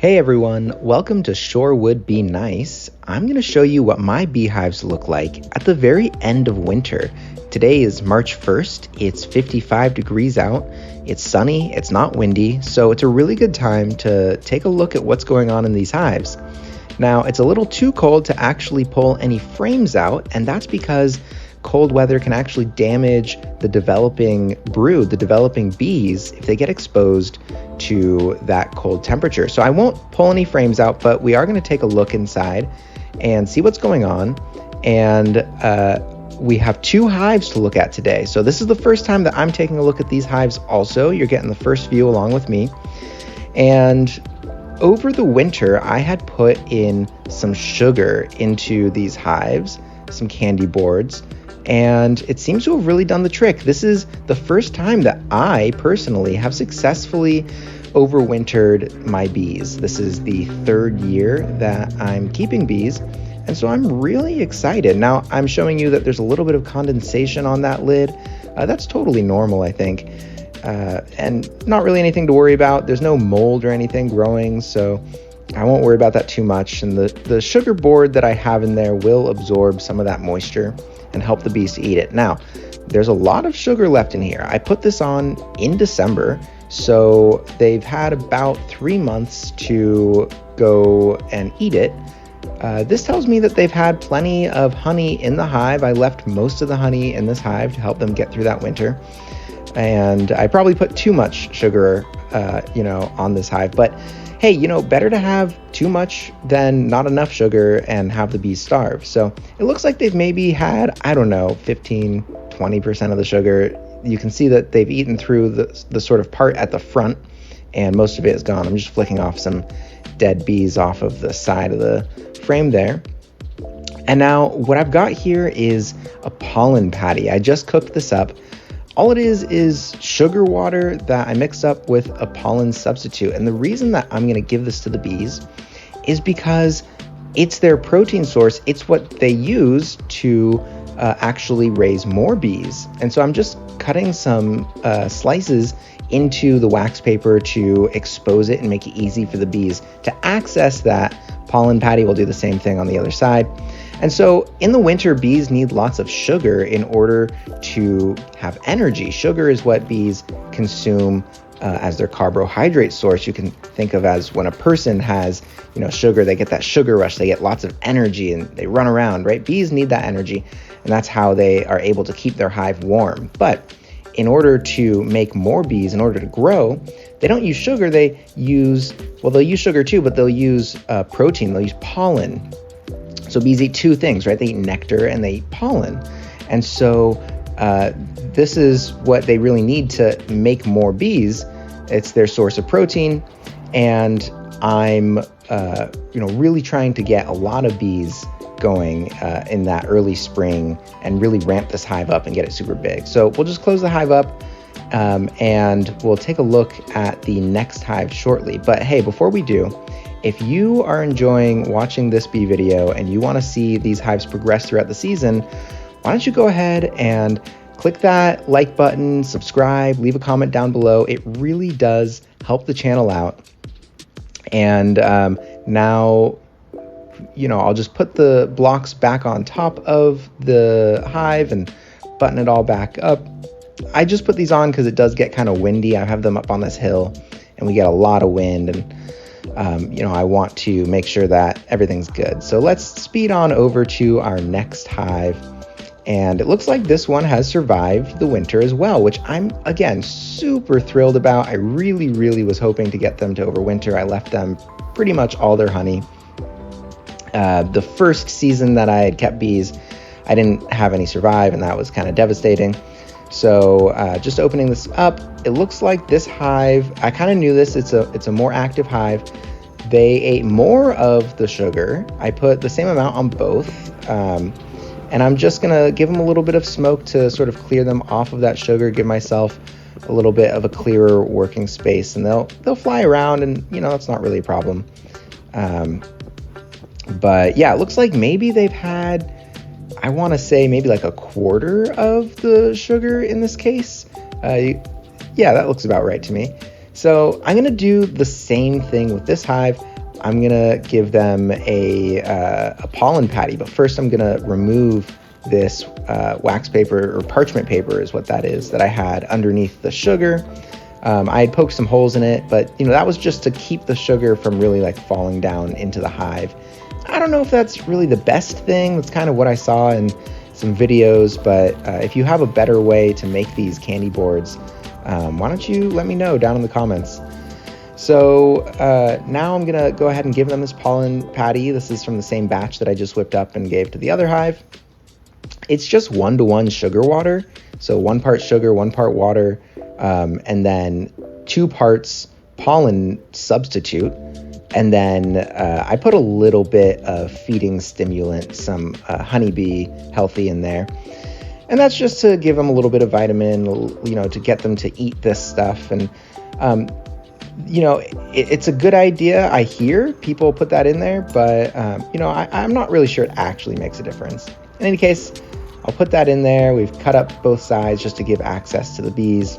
Hey everyone, welcome to Shorewood Be Nice. I'm going to show you what my beehives look like at the very end of winter. Today is March 1st, it's 55 degrees out, it's sunny, it's not windy, so it's a really good time to take a look at what's going on in these hives. Now, it's a little too cold to actually pull any frames out, and that's because cold weather can actually damage the developing brood, the developing bees, if they get exposed to that cold temperature. So I won't pull any frames out, but we are going to take a look inside and see what's going on. And we have two hives to look at today. So this is the first time that I'm taking a look at these hives also. You're getting the first view along with me. And over the winter, I had put in some sugar into these hives, some candy boards, and it seems to have really done the trick. This is the first time that I personally have successfully overwintered my bees. This is the third year that I'm keeping bees, and so I'm really excited. Now, I'm showing you that there's a little bit of condensation on that lid. That's totally normal, I think, and not really anything to worry about. There's no mold or anything growing, so I won't worry about that too much. And the sugar board that I have in there will absorb some of that moisture and help the bees to eat it. Now, there's a lot of sugar left in here. I put this on in December, so they've had about 3 months to go and eat it. This tells me that they've had plenty of honey in the hive. I left most of the honey in this hive to help them get through that winter. And I probably put too much sugar, on this hive, but hey, better to have too much than not enough sugar and have the bees starve. So it looks like they've maybe had, 15, 20% of the sugar. You can see that they've eaten through the sort of part at the front, and most of it is gone. I'm just flicking off some dead bees off of the side of the frame there. And now what I've got here is a pollen patty. I just cooked this up. All it is sugar water that I mixed up with a pollen substitute. And the reason that I'm going to give this to the bees is because it's their protein source. It's what they use to actually raise more bees. And so I'm just cutting some slices into the wax paper to expose it and make it easy for the bees to access that. Pollen patty will do the same thing on the other side. And so in the winter, bees need lots of sugar in order to have energy. Sugar is what bees consume as their carbohydrate source. You can think of as when a person has, sugar, they get that sugar rush, they get lots of energy and they run around, right? Bees need that energy, and that's how they are able to keep their hive warm. But in order to make more bees, in order to grow, they don't use sugar, they'll use sugar too, but they'll use protein, they'll use pollen. So bees eat two things, right? They eat nectar and they eat pollen. And so this is what they really need to make more bees. It's their source of protein. And I'm, really trying to get a lot of bees going in that early spring and really ramp this hive up and get it super big. So we'll just close the hive up and we'll take a look at the next hive shortly. But hey, before we do, if you are enjoying watching this bee video and you want to see these hives progress throughout the season, why don't you go ahead and click that like button, subscribe, leave a comment down below. It really does help the channel out. And now, I'll just put the blocks back on top of the hive and button it all back up. I just put these on because it does get kind of windy. I have them up on this hill and we get a lot of wind, and I want to make sure that everything's good. So let's speed on over to our next hive. And it looks like this one has survived the winter as well, which I'm, again, super thrilled about. I really, really was hoping to get them to overwinter. I left them pretty much all their honey. The first season that I had kept bees, I didn't have any survive, and that was kind of devastating. So just opening this up, it looks like this hive, I kind of knew this, it's a more active hive. They ate more of the sugar. I put the same amount on both, and I'm just gonna give them a little bit of smoke to sort of clear them off of that sugar, give myself a little bit of a clearer working space, and they'll fly around, and that's not really a problem. But yeah, it looks like maybe they've had, I want to say maybe like a quarter of the sugar in this case. Yeah, that looks about right to me. So I'm gonna do the same thing with this hive. I'm gonna give them a pollen patty, but first I'm gonna remove this wax paper, or parchment paper is what that is, that I had underneath the sugar. I had poked some holes in it, but that was just to keep the sugar from really like falling down into the hive. I don't know if that's really the best thing. That's kind of what I saw in some videos, but if you have a better way to make these candy boards, why don't you let me know down in the comments. So now I'm gonna go ahead and give them this pollen patty. This is from the same batch that I just whipped up and gave to the other hive. It's just 1-to-1 sugar water. So 1 part sugar, 1 part water, and then 2 parts pollen substitute. And then I put a little bit of feeding stimulant, some honeybee healthy in there. And that's just to give them a little bit of vitamin, to get them to eat this stuff. And, it's a good idea. I hear people put that in there, but, I'm not really sure it actually makes a difference. In any case, I'll put that in there. We've cut up both sides just to give access to the bees.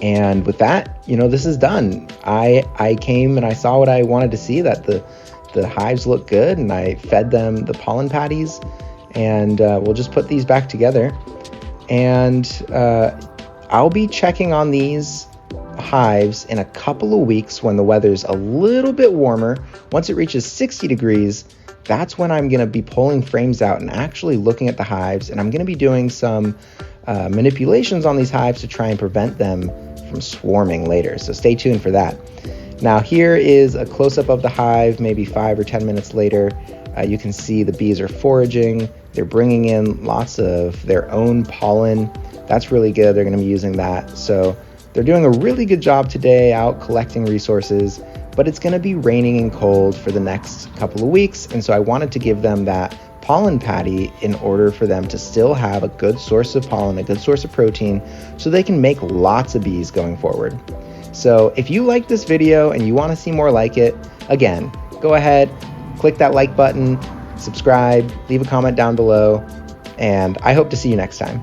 And with that, this is done. I came and I saw what I wanted to see, that the hives look good, and I fed them the pollen patties. And we'll just put these back together. And I'll be checking on these hives in a couple of weeks when the weather's a little bit warmer. Once it reaches 60 degrees, that's when I'm going to be pulling frames out and actually looking at the hives. And I'm going to be doing some manipulations on these hives to try and prevent them from swarming later. So stay tuned for that. Now here is a close-up of the hive, maybe 5 or 10 minutes later. You can see the bees are foraging. They're bringing in lots of their own pollen. That's really good. They're going to be using that. So they're doing a really good job today out collecting resources, but it's going to be raining and cold for the next couple of weeks. And so I wanted to give them that pollen patty in order for them to still have a good source of pollen, a good source of protein, so they can make lots of bees going forward. So if you like this video and you want to see more like it, again, go ahead, click that like button, subscribe, leave a comment down below, and I hope to see you next time.